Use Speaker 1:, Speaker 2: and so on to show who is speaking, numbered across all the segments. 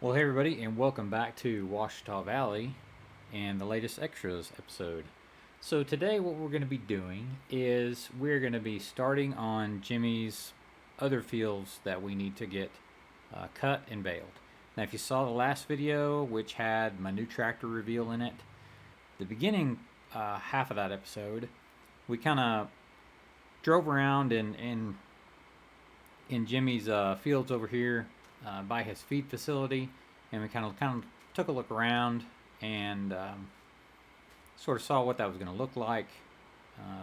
Speaker 1: Well, hey everybody, and welcome back to Washita Valley and the latest extras episode. So today, what we're going to be doing is we're going to be starting on Jimmy's other fields that we need to get cut and baled. Now, if you saw the last video, which had my new tractor reveal in it, the beginning half of that episode, we kind of drove around in Jimmy's fields over here by his feed facility, and we kind of took a look around and sort of saw what that was going to look like.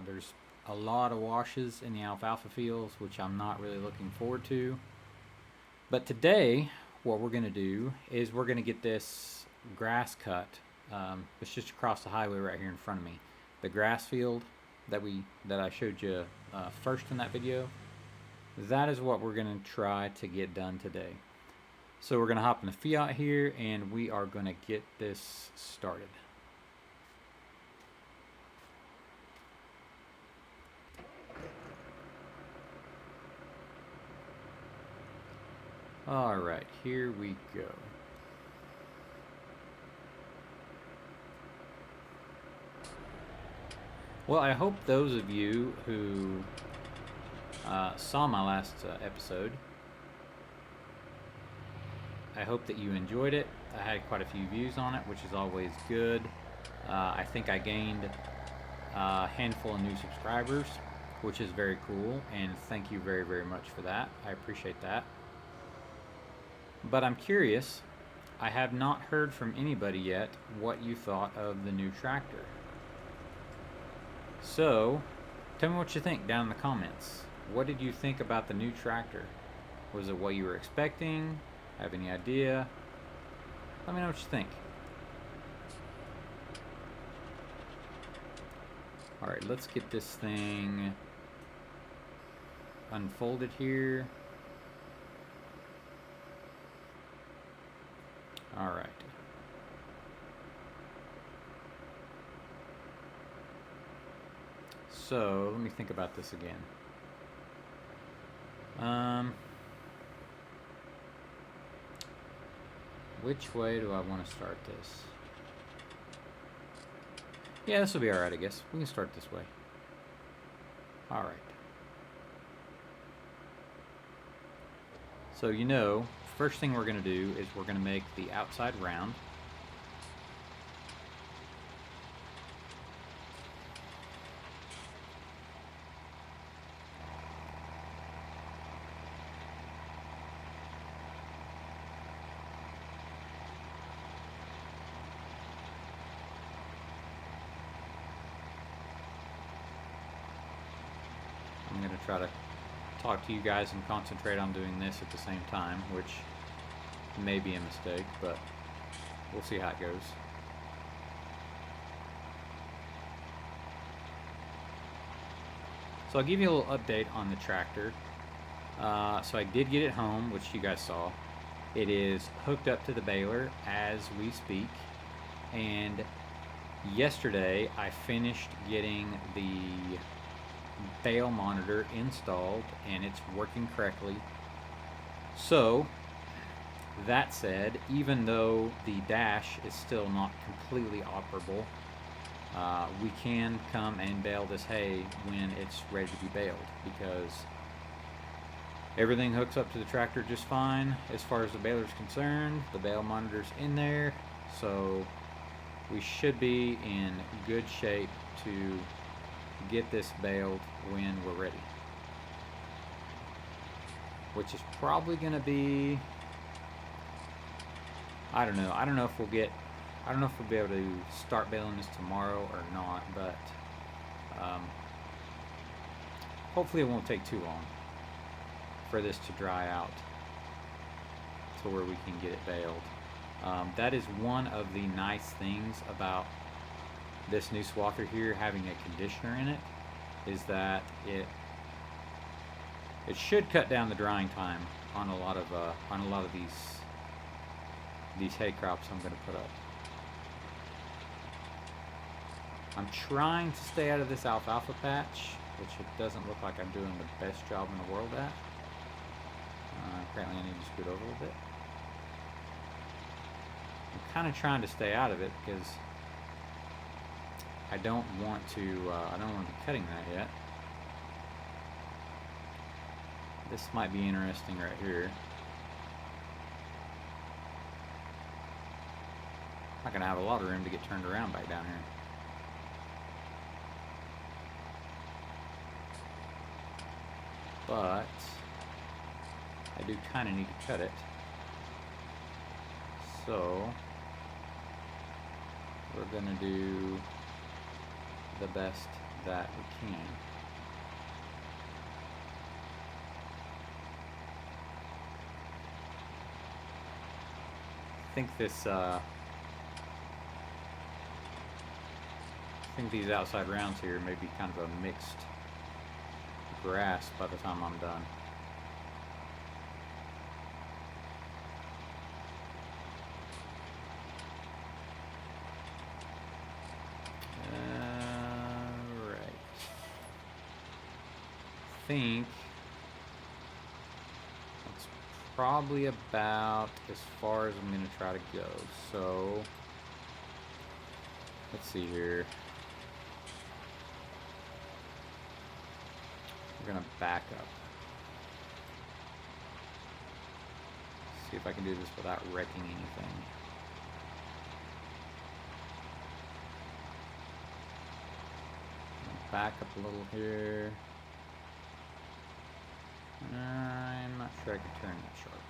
Speaker 1: There's a lot of washes in the alfalfa fields, which I'm not really looking forward to. But today, what we're going to do is we're going to get this grass cut. It's just across the highway right here in front of me. The grass field that I showed you first in that video. That is what we're going to try to get done today. So we're going to hop in the Fiat here and we are going to get this started. Alright, here we go. Well, I hope those of you who saw my last episode, I hope that you enjoyed it. I had quite a few views on it, which is always good. I think I gained a handful of new subscribers, which is very cool, and thank you very, very much for that. I appreciate that. But I'm curious, I have not heard from anybody yet what you thought of the new tractor. So, tell me what you think down in the comments. What did you think about the new tractor? Was it what you were expecting? Have any idea? Let me know what you think. Alright, let's get this thing unfolded here. Alright. So, let me think about this again. Which way do I want to start this? Yeah, this will be alright, I guess. We can start this way. Alright. So, first thing we're going to do is we're going to make the outside round. I'm going to try to talk to you guys and concentrate on doing this at the same time, which may be a mistake, but we'll see how it goes. So I'll give you a little update on the tractor. So I did get it home, which you guys saw. It is hooked up to the baler as we speak, and yesterday I finished getting the bale monitor installed and it's working correctly. So that said, even though the dash is still not completely operable, we can come and bale this hay when it's ready to be baled, because everything hooks up to the tractor just fine as far as the baler is concerned. The bale monitor's in there, so we should be in good shape to get this baled when we're ready, which is probably going to be, I don't know if we'll be able to start baling this tomorrow or not, but hopefully it won't take too long for this to dry out to where we can get it baled. That is one of the nice things about this new swather here having a conditioner in it, is that it should cut down the drying time on a lot of these hay crops I'm going to put up. I'm trying to stay out of this alfalfa patch, which it doesn't look like I'm doing the best job in the world at. Apparently I need to scoot over a little bit. kind of trying to stay out of it because I don't want to be cutting that yet. This might be interesting right here. Not gonna have a lot of room to get turned around back down here. But I do kind of need to cut it. So we're gonna do the best that we can. I think these outside rounds here may be kind of a mixed grass by the time I'm done. Right. I think that's probably about as far as I'm going to try to go. So let's see here. We're going to back up. See if I can do this without wrecking anything. Back up a little here. I'm not sure I can turn that sharp.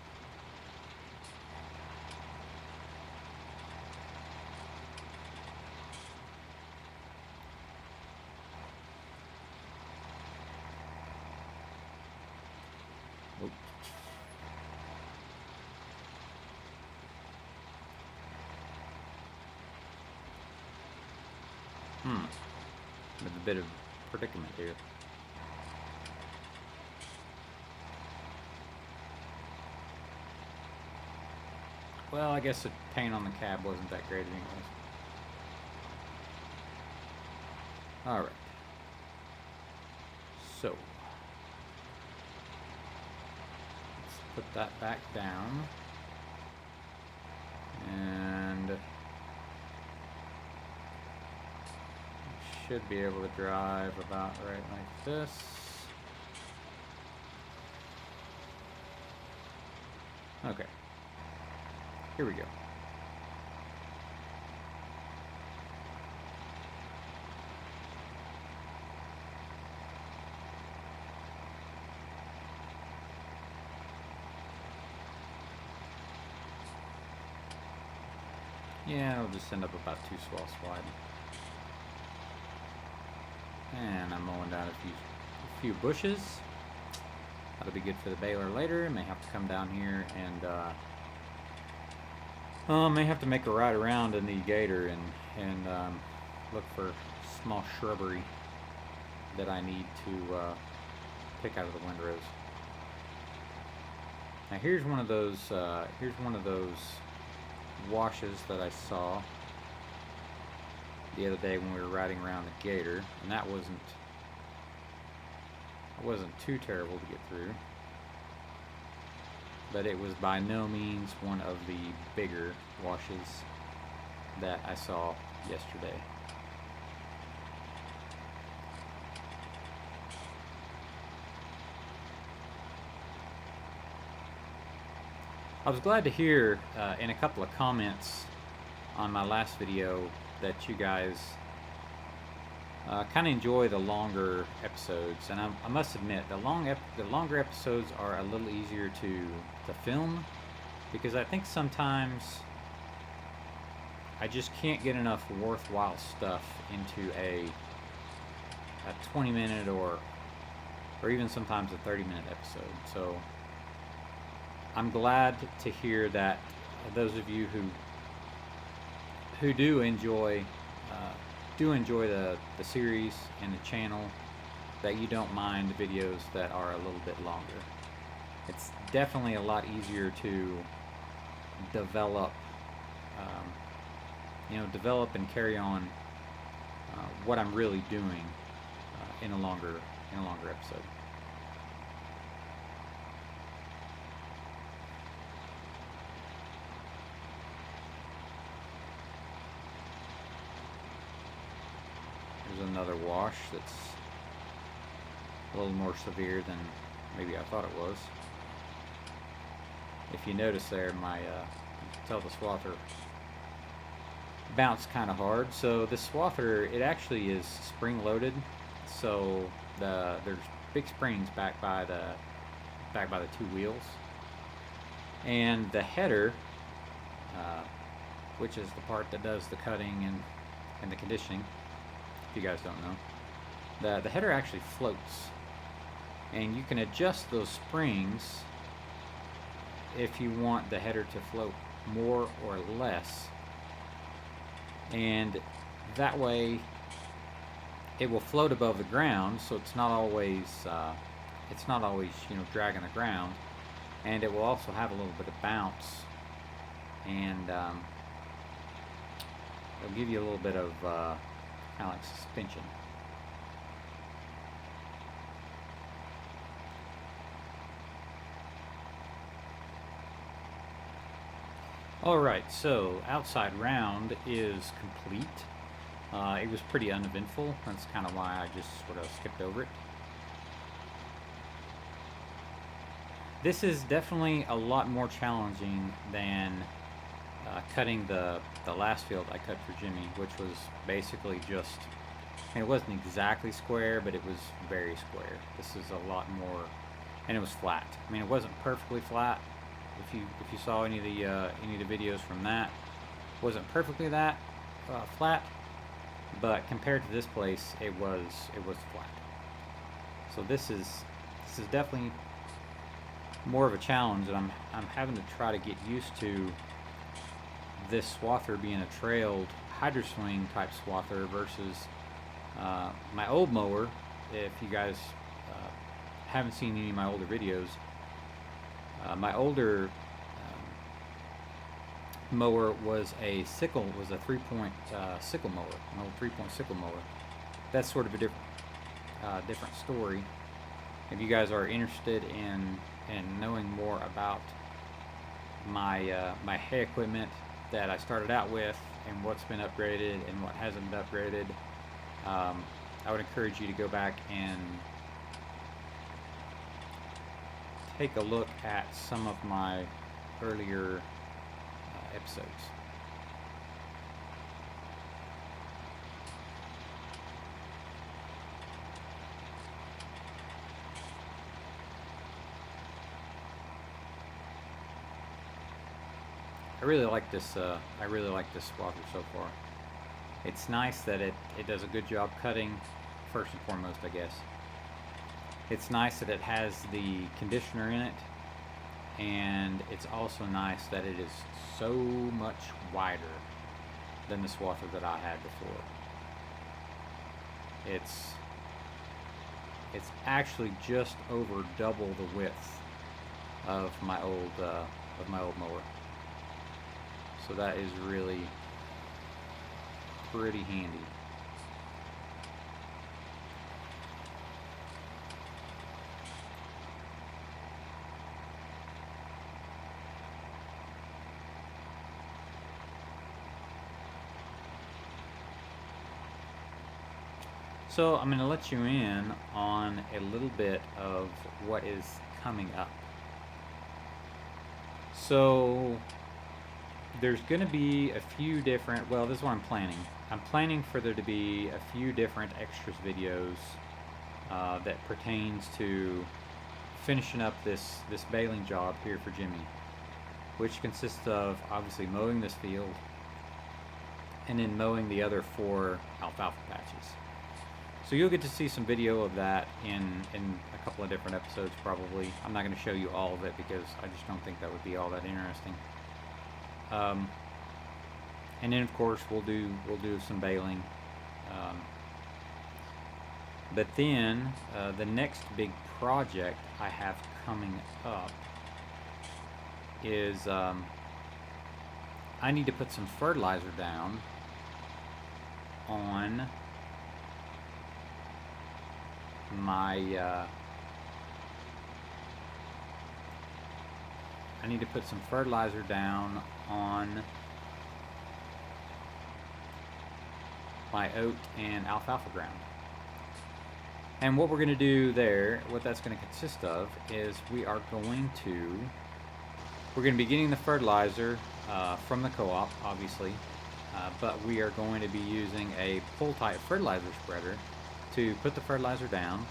Speaker 1: With a bit of predicament here. Well, I guess the paint on the cab wasn't that great anyways. Alright. So let's put that back down. And should be able to drive about right like this. Okay, here we go. Yeah, it'll just end up about 2 swaths wide. And I'm mowing down a few bushes. That'll be good for the baler later. May have to come down here and may have to make a ride around in the gator and look for small shrubbery that I need to pick out of the windrows. Now here's one of those washes that I saw the other day when we were riding around the gator, and that wasn't too terrible to get through, but it was by no means one of the bigger washes that I saw yesterday. I was glad to hear in a couple of comments on my last video that you guys kind of enjoy the longer episodes, and I must admit the longer episodes are a little easier to film, because I think sometimes I just can't get enough worthwhile stuff into a 20-minute or even sometimes a 30-minute episode. So I'm glad to hear that those of you who do enjoy the series and the channel, that you don't mind videos that are a little bit longer. It's definitely a lot easier to develop and carry on what I'm really doing in a longer episode. another wash that's a little more severe than maybe I thought it was. If you notice there, you can tell the swather bounced kind of hard. So the swather, it actually is spring loaded, so there's big springs back by the two wheels, and the header, which is the part that does the cutting and the conditioning. If you guys don't know, the header actually floats, and you can adjust those springs if you want the header to float more or less, and that way it will float above the ground, so it's not always dragging the ground, and it will also have a little bit of bounce, and it'll give you a little bit of kind of like suspension. Alright, so outside round is complete. It was pretty uneventful. That's kind of why I just sort of skipped over it. This is definitely a lot more challenging than cutting the last field I cut for Jimmy, which was basically just, I mean, it wasn't exactly square, but it was very square. This is a lot more, and it was flat. I mean, it wasn't perfectly flat. If you saw any of the videos from that, it wasn't perfectly that flat, but compared to this place, it was flat. So this is definitely more of a challenge, and I'm having to try to get used to this swather being a trailed hydro swing type swather versus my old mower. If you guys haven't seen any of my older videos, my older mower was a 3-point sickle mower, an old 3-point sickle mower. That's sort of a different story. If you guys are interested in knowing more about my hay equipment that I started out with and what's been upgraded and what hasn't been upgraded, I would encourage you to go back and take a look at some of my earlier episodes. I really like this swather so far. It's nice that it does a good job cutting, first and foremost, I guess. It's nice that it has the conditioner in it, and it's also nice that it is so much wider than the swather that I had before. It's actually just over double the width of my old mower. So that is really pretty handy. So I'm going to let you in on a little bit of what is coming up. So there's going to be a few different, well, this is what I'm planning. I'm planning for there to be a few different extras videos that pertains to finishing up this baling job here for Jimmy, which consists of obviously mowing this field and then mowing the other 4 alfalfa patches. So you'll get to see some video of that in a couple of different episodes probably. I'm not going to show you all of it because I just don't think that would be all that interesting. And then of course we'll do some baling. But then the next big project I have coming up is I need to put some fertilizer down on my I need to put some fertilizer down on my oat and alfalfa ground. And what we're going to do there, what that's going to consist of, is we're going to be getting the fertilizer from the co-op, obviously, but we are going to be using a pull-type fertilizer spreader to put the fertilizer down,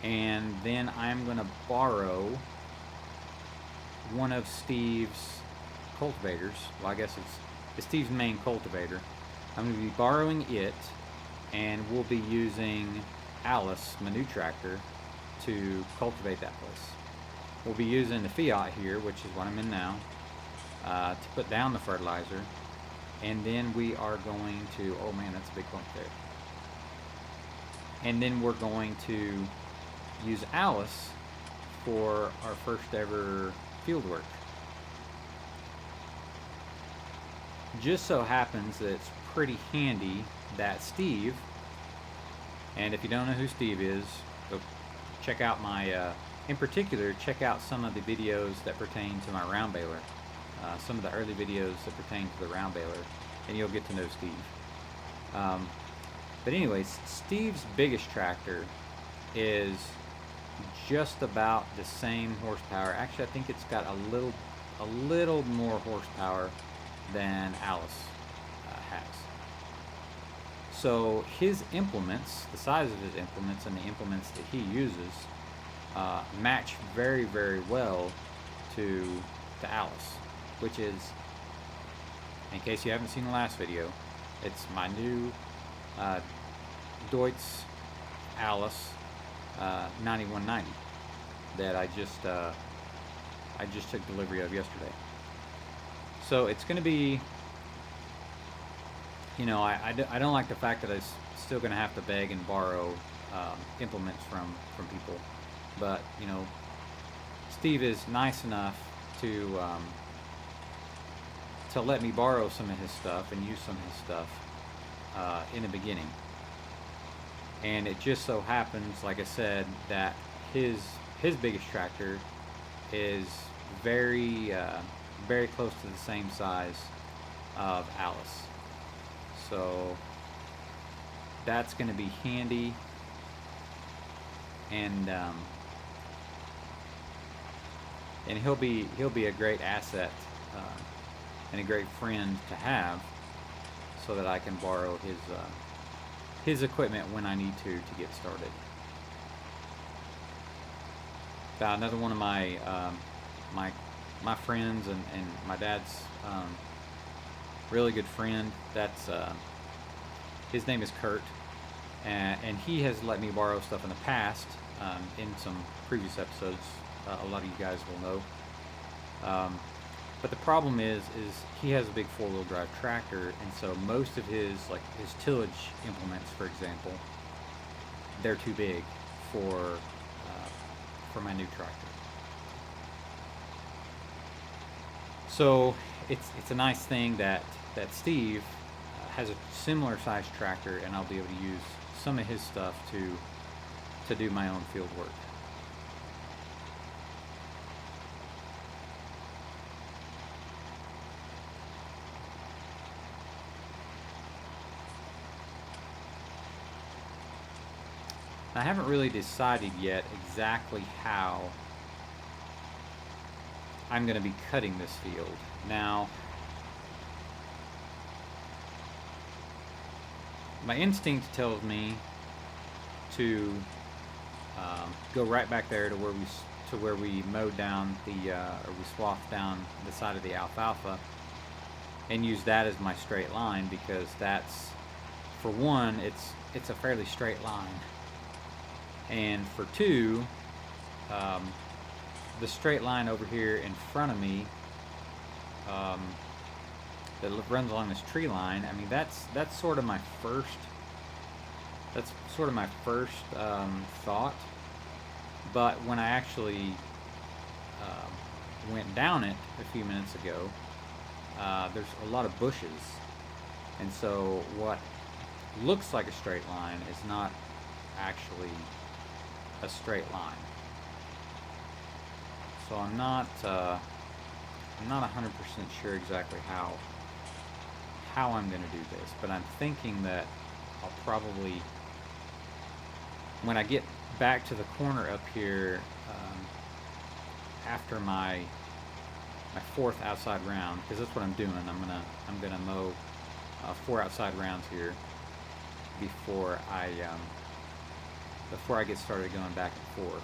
Speaker 1: and then I'm going to borrow one of Steve's cultivators. Well, I guess it's Steve's main cultivator. I'm going to be borrowing it, and we'll be using Alice, my new tractor, to cultivate that place. We'll be using the Fiat here, which is what I'm in now, to put down the fertilizer, and then we are going to, oh man, that's a big bump there. And then we're going to use Alice for our first ever field work. Just so happens that it's pretty handy that Steve, and if you don't know who Steve is, go check out my, in particular, check out some of the videos that pertain to my round baler. Some of the early videos that pertain to the round baler, and you'll get to know Steve. But anyways, Steve's biggest tractor is just about the same horsepower. Actually, I think it's got a little more horsepower than Alice has. So his implements, the size of his implements and the implements that he uses, match very, very well to Alice, which is, in case you haven't seen the last video, it's my new Deutz Alice 9190 that I just took delivery of yesterday. So it's going to be, you know, I don't like the fact that I'm still going to have to beg and borrow implements from people, but you know, Steve is nice enough to let me borrow some of his stuff and use some of his stuff in the beginning. And it just so happens, like I said, that his biggest tractor is very very close to the same size of Alice. So that's going to be handy, and he'll be a great asset and a great friend to have, so that I can borrow his equipment when I need to get started. Another one of my my friends and my dad's really good friend, that's his name is Kurt, and he has let me borrow stuff in the past, in some previous episodes. A lot of you guys will know. But the problem is he has a big four-wheel drive tractor, and so most of his tillage implements, for example, they're too big for my new tractor. So it's a nice thing that Steve has a similar sized tractor, and I'll be able to use some of his stuff to do my own field work. I haven't really decided yet exactly how I'm going to be cutting this field. Now, my instinct tells me to go right back there to where we mowed down or we swathed down the side of the alfalfa, and use that as my straight line, because that's, for one, it's a fairly straight line. And for two, the straight line over here in front of me that runs along this tree line, I mean, that's sort of my first thought. But when I actually went down it a few minutes ago, there's a lot of bushes, and so what looks like a straight line is not actually a straight line. So I'm not 100% sure exactly how I'm going to do this, but I'm thinking that I'll probably, when I get back to the corner up here, after my fourth outside round, because that's what I'm doing. I'm gonna mow 4 outside rounds here before I get started going back and forth.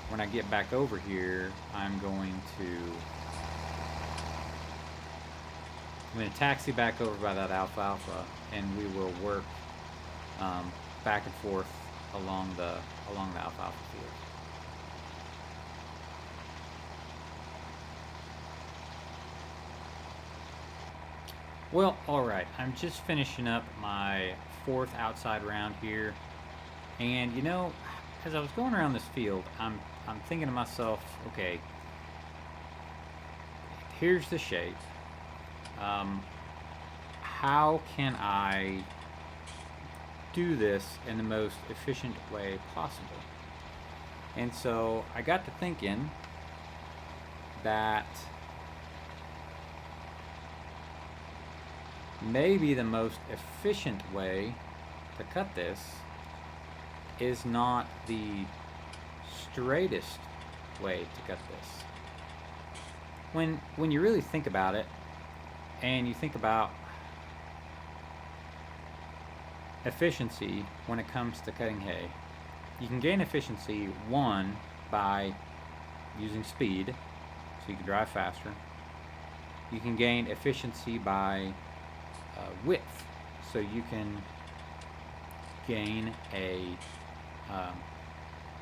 Speaker 1: When I get back over here, I'm going to taxi back over by that alfalfa, and we will work back and forth along the alfalfa field. Well, alright, I'm just finishing up my 4th outside round here, and you know, as I was going around this field, I'm thinking to myself, okay, here's the shape. How can I do this in the most efficient way possible? And so I got to thinking that maybe the most efficient way to cut this is not the straightest way to cut this. When you really think about it, and you think about efficiency when it comes to cutting hay, you can gain efficiency, one, by using speed, so you can drive faster. You can gain efficiency by width, so you can gain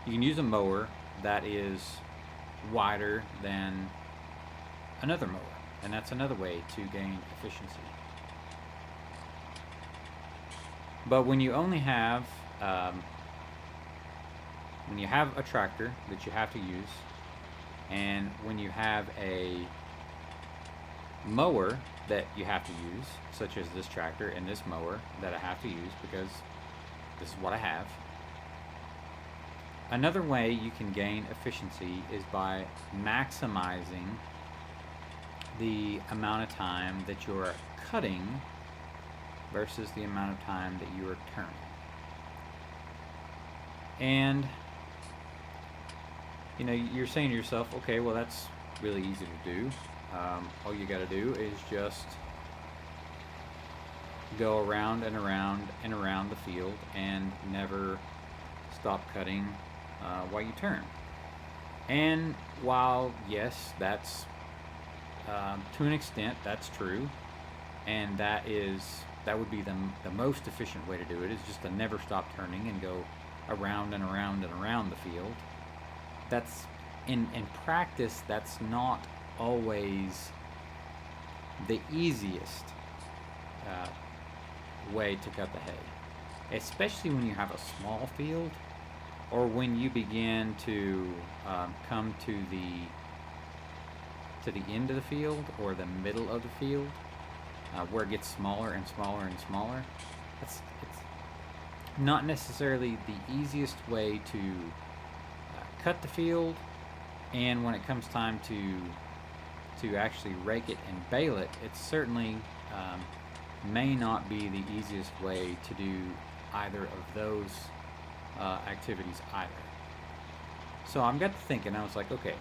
Speaker 1: you can use a mower that is wider than another mower, and that's another way to gain efficiency. But when you only have when you have a tractor that you have to use, and when you have a mower that you have to use, such as this tractor and this mower that I have to use because this is what I have. Another way you can gain efficiency is by maximizing the amount of time that you're cutting versus the amount of time that you are turning. And you know, you're saying to yourself, okay, well, that's really easy to do. All you got to do is just go around and around and around the field and never stop cutting while you turn. And while, yes, that's to an extent that's true, and that would be the most efficient way to do it, is just to never stop turning and go around and around and around the field. That's in practice, that's not always the easiest way to cut the hay, especially when you have a small field, or when you begin to come to the end of the field or the middle of the field, where it gets smaller and smaller and smaller. It's not necessarily the easiest way to cut the field, and when it comes time to actually rake it and bale it, it certainly may not be the easiest way to do either of those activities either. So I got to thinking, I was like, okay,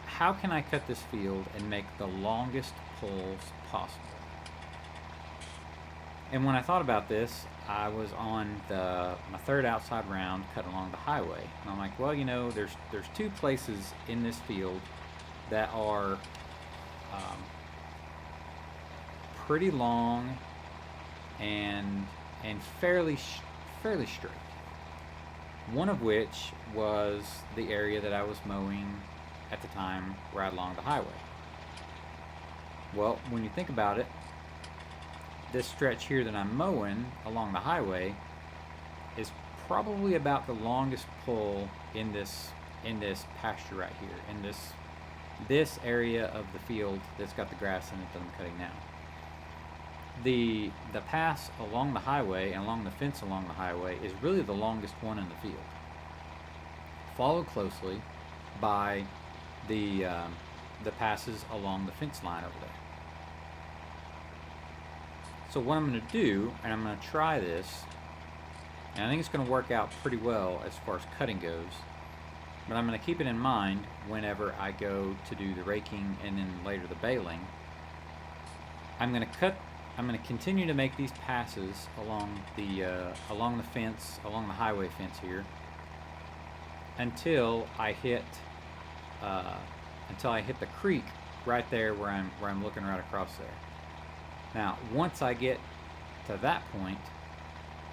Speaker 1: how can I cut this field and make the longest pulls possible? And when I thought about this, I was on my 3rd outside round cutting along the highway. And I'm like, well, you know, there's 2 places in this field that are pretty long and fairly straight. One of which was the area that I was mowing at the time right along the highway. Well, when you think about it, this stretch here that I'm mowing along the highway is probably about the longest pull in this pasture right here, in this area of the field that's got the grass in it that I'm cutting now. The pass along the highway and along the fence along the highway is really the longest one in the field, followed closely by the the passes along the fence line over there. So what I'm going to do, and I'm going to try this, and I think it's going to work out pretty well as far as cutting goes, but I'm going to keep it in mind whenever I go to do the raking and then later the baling. I'm going to continue to make these passes along the fence, along the highway fence here, until I hit the creek right there where I'm looking right across there. Now, once I get to that point,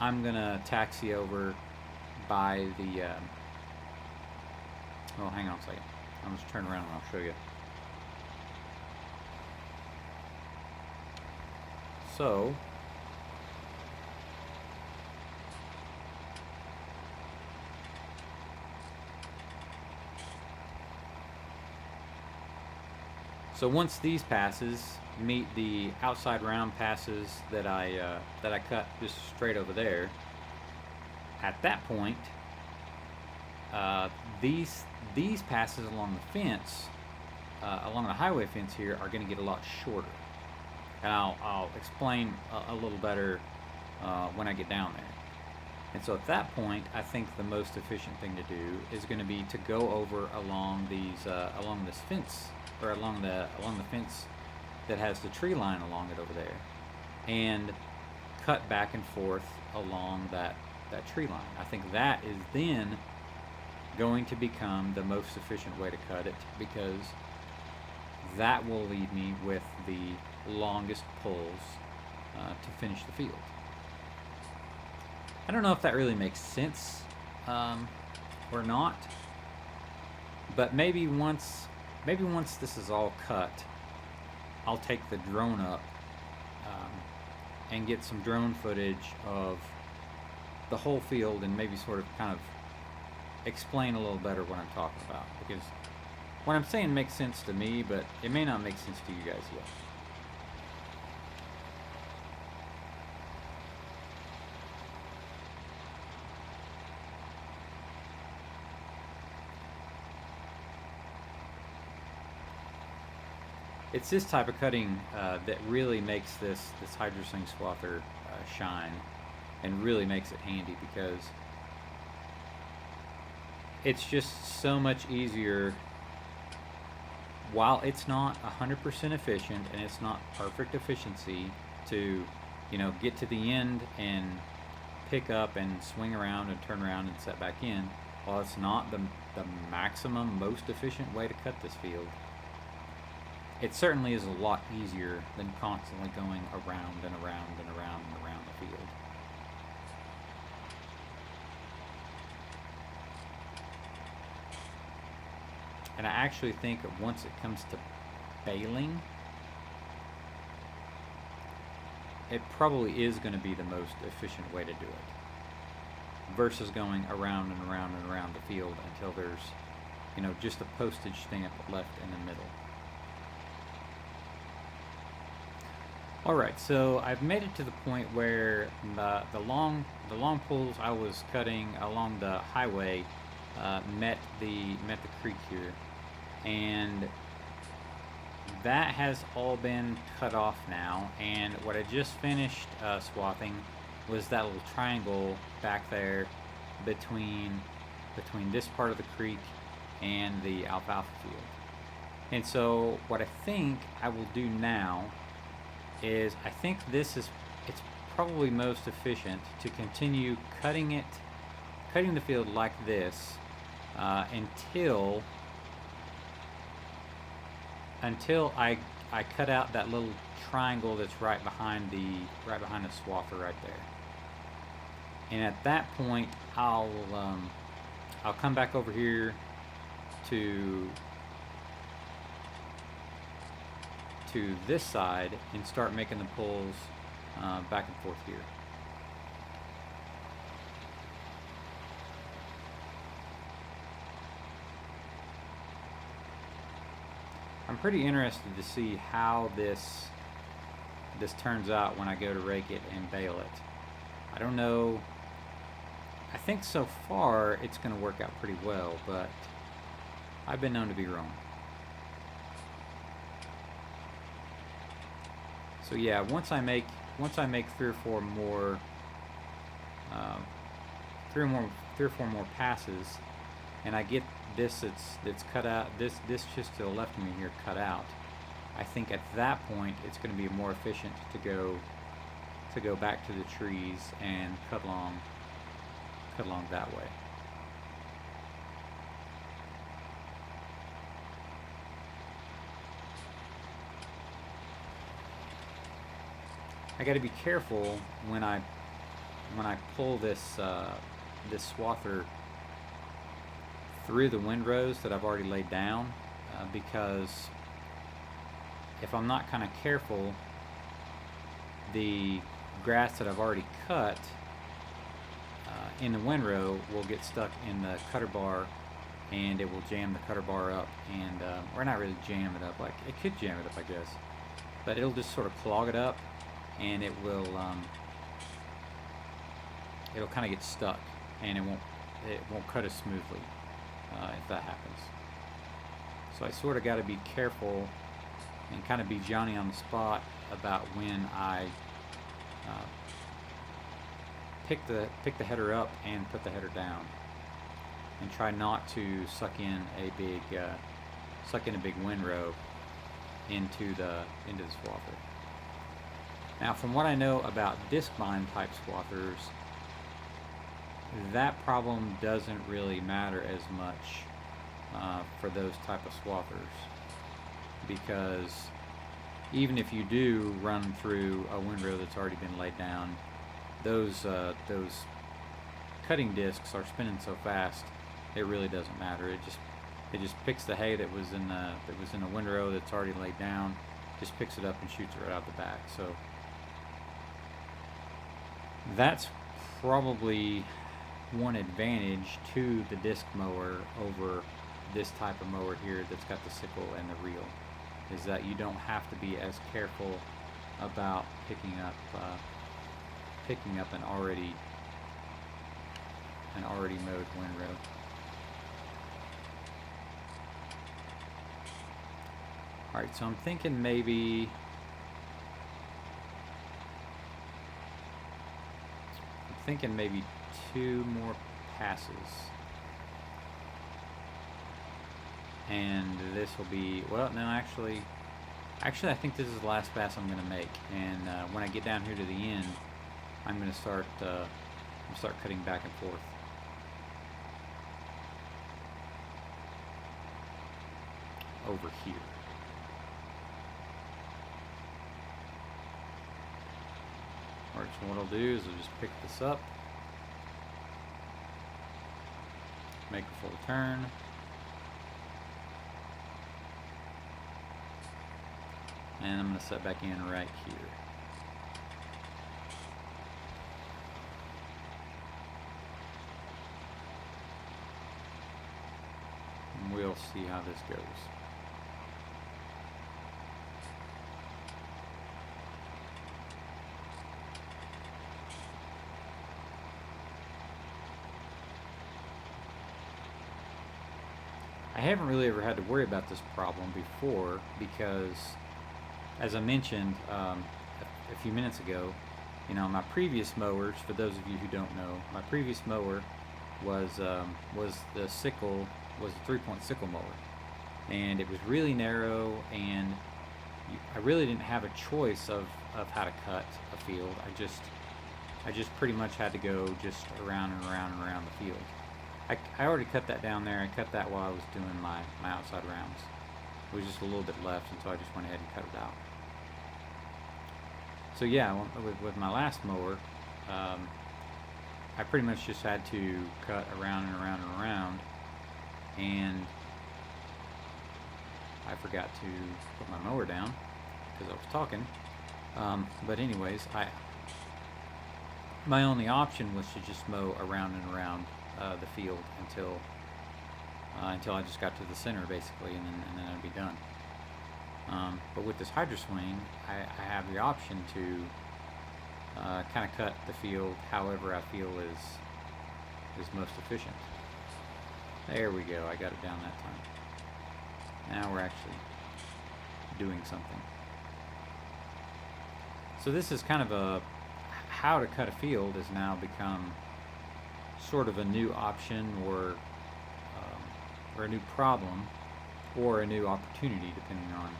Speaker 1: I'm gonna taxi over by the. Oh, hang on a second. I'll just turn around and I'll show you. So. So once these passes meet the outside round passes that I cut just straight over there, at that point, these passes along the fence, along the highway fence here, are going to get a lot shorter, and I'll explain a little better when I get down there. And so at that point, I think the most efficient thing to do is going to be to go over along this fence, or along the fence that has the tree line along it over there, and cut back and forth along that tree line. I think that is then going to become the most efficient way to cut it, because that will leave me with the longest pulls to finish the field. I don't know if that really makes sense or not, but maybe once this is all cut, I'll take the drone up and get some drone footage of the whole field, and maybe sort of kind of explain a little better what I'm talking about, because what I'm saying makes sense to me, but it may not make sense to you guys yet. It's this type of cutting that really makes this HydroSwing swather shine, and really makes it handy, because it's just so much easier. While it's not 100% efficient and it's not perfect efficiency to, get to the end and pick up and swing around and turn around and set back in, while it's not the maximum, most efficient way to cut this field, it certainly is a lot easier than constantly going around and around and around and around the field. And I actually think that once it comes to baling, it probably is going to be the most efficient way to do it, versus going around and around and around the field until there's, just a postage stamp left in the middle. Alright, so I've made it to the point where the long pulls I was cutting along the highway met the creek here, and that has all been cut off now. And what I just finished swathing was that little triangle back there between this part of the creek and the alfalfa field. And so what I think I will do now is, I think it's probably most efficient to continue cutting the field like this until I cut out that little triangle that's right behind the swather right there. And at that point, I'll come back over here to this side and start making the pulls back and forth here. I'm pretty interested to see how this turns out when I go to rake it and bale it. I don't know. I think so far it's going to work out pretty well, but I've been known to be wrong. So yeah, once I make 3 or 4 more, uh, 3 or 4 more passes, and I get this that's cut out, this just to the left of me here cut out, I think at that point it's going to be more efficient to go back to the trees and cut along that way. I got to be careful when I pull this this swather through the windrows that I've already laid down, because if I'm not kind of careful, the grass that I've already cut in the windrow will get stuck in the cutter bar, and it will jam the cutter bar up, and or not really jam it up, like it could jam it up, I guess, but it'll just sort of clog it up, and it will it'll kind of get stuck, and it won't cut as smoothly if that happens. So I sort of got to be careful and kind of be Johnny on the spot about when I pick the header up and put the header down, and try not to suck in a big windrow into the swather. Now, from what I know about disc bind type swathers, that problem doesn't really matter as much for those type of swathers, because even if you do run through a windrow that's already been laid down, those cutting discs are spinning so fast it really doesn't matter. It just picks the hay that was in the windrow that's already laid down, just picks it up and shoots it right out the back. So that's probably one advantage to the disc mower over this type of mower here that's got the sickle and the reel, is that you don't have to be as careful about picking up an already mowed windrow. Alright, so I'm thinking maybe maybe 2 more passes, and this will be, well, no, actually I think this is the last pass I'm going to make, and when I get down here to the end, I'm going to start cutting back and forth. Over here. Alright, so what I'll do is I'll just pick this up, make a full turn, and I'm going to set back in right here. And we'll see how this goes. I haven't really ever had to worry about this problem before, because, as I mentioned a few minutes ago, you know, my previous mowers, for those of you who don't know, my previous mower was the 3-point sickle mower, and it was really narrow, and I really didn't have a choice of how to cut a field. I just pretty much had to go just around and around and around the field. I already cut that down there. I cut that while I was doing my outside rounds. It was just a little bit left, and so I just went ahead and cut it out. So yeah, with my last mower, I pretty much just had to cut around and around and around, and I forgot to put my mower down because I was talking. But anyways, my only option was to just mow around and around the field until I just got to the center, basically, and then I'd be done. But with this Hydro Swing, I have the option to kind of cut the field however I feel is most efficient. There we go, I got it down that time. Now we're actually doing something. So this is kind of a, how to cut a field has now become sort of a new option, or a new problem, or a new opportunity, depending on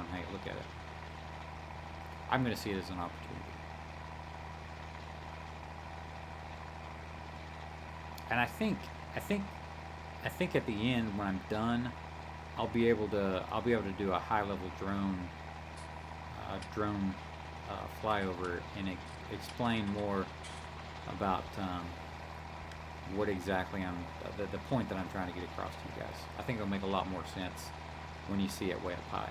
Speaker 1: how you look at it. I'm going to see it as an opportunity. And I think at the end, when I'm done, I'll be able to do a high level drone flyover and explain more about what exactly the point that I'm trying to get across to you guys. I think it'll make a lot more sense when you see it way up high.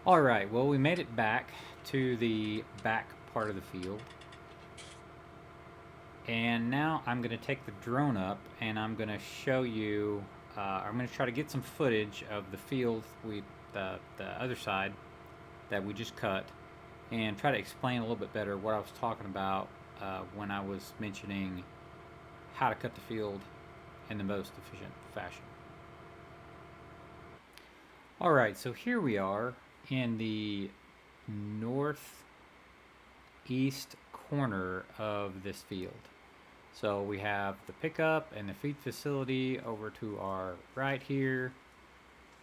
Speaker 1: Alright, well, we made it back to the back part of the field. And now I'm going to take the drone up and I'm going to show you, I'm going to try to get some footage of the field, the other side that we just cut, and try to explain a little bit better what I was talking about when I was mentioning how to cut the field in the most efficient fashion. Alright, so here we are in the northeast corner of this field. So we have the pickup and the feed facility over to our right here.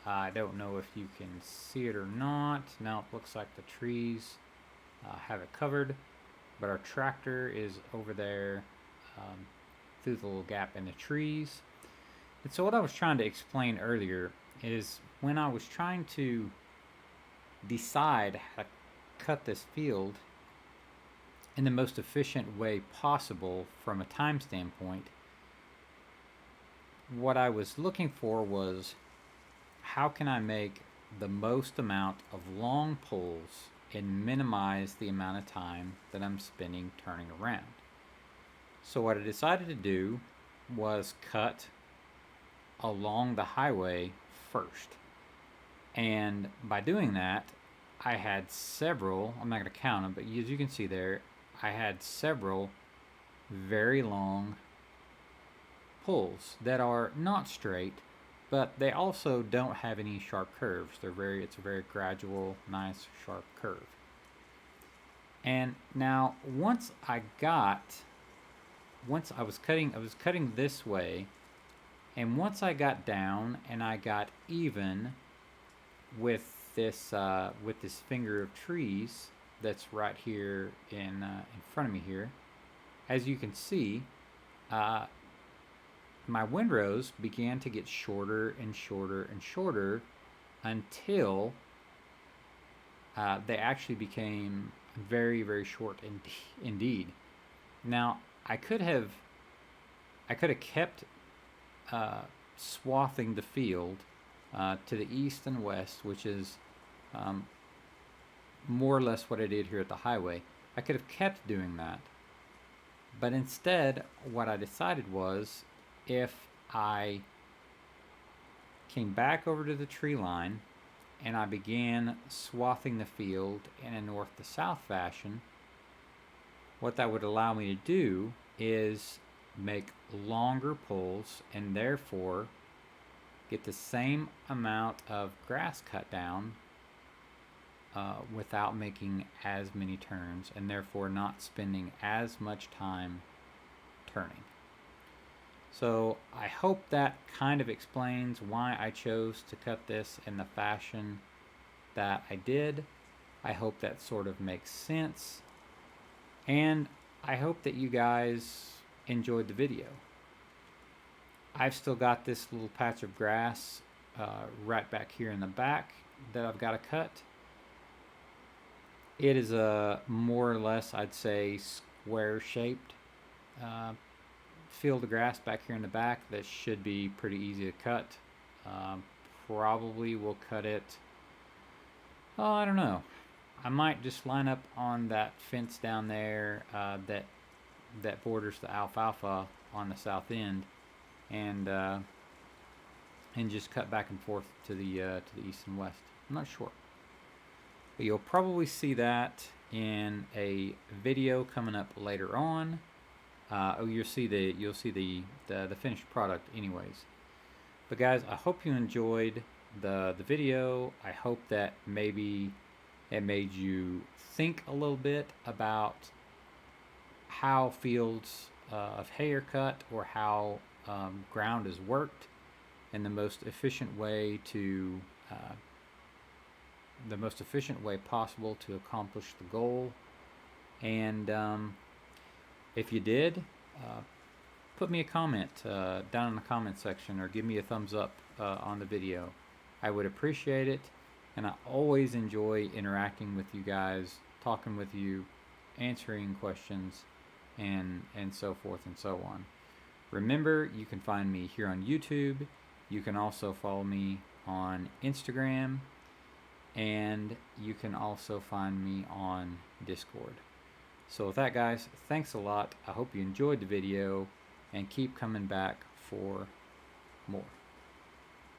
Speaker 1: I don't know if you can see it or not. Now it looks like the trees have it covered, but our tractor is over there through the little gap in the trees. And so what I was trying to explain earlier is when I was trying to decide how to cut this field in the most efficient way possible from a time standpoint, what I was looking for was how can I make the most amount of long pulls and minimize the amount of time that I'm spending turning around. So what I decided to do was cut along the highway first. And by doing that, I had several, I'm not going to count them, but as you can see there, I had several very long pulls that are not straight, but they also don't have any sharp curves. It's a very gradual, nice, sharp curve. And now once I was cutting this way, and once I got down and I got even with this finger of trees that's right here in front of me here, as you can see, my windrows began to get shorter and shorter and shorter until they actually became very, very short indeed. Now I could have kept swathing the field to the east and west, which is more or less what I did here at the highway. I could have kept doing that, but instead what I decided was, if I came back over to the tree line and I began swathing the field in a north to south fashion, what that would allow me to do is make longer pulls and therefore get the same amount of grass cut down without making as many turns, and therefore not spending as much time turning. So I hope that kind of explains why I chose to cut this in the fashion that I did. I hope that sort of makes sense, and I hope that you guys enjoyed the video. I've still got this little patch of grass right back here in the back that I've got to cut. It is a more or less, I'd say, square shaped field of grass back here in the back that should be pretty easy to cut. Probably will cut it, oh, I don't know. I might just line up on that fence down there that borders the alfalfa on the south end, and just cut back and forth to the east and west. I'm not sure, but you'll probably see that in a video coming up later on. You'll see the finished product anyways. But guys, I hope you enjoyed the video. I hope that maybe it made you think a little bit about how fields of hay are cut, or how ground is worked, and the most efficient way possible to accomplish the goal. And if you did, put me a comment down in the comment section, or give me a thumbs up on the video. I would appreciate it, and I always enjoy interacting with you guys, talking with you, answering questions, and so forth and so on. Remember, you can find me here on YouTube. You can also follow me on Instagram, and you can also find me on Discord. So with that, guys, thanks a lot. I hope you enjoyed the video, and keep coming back for more.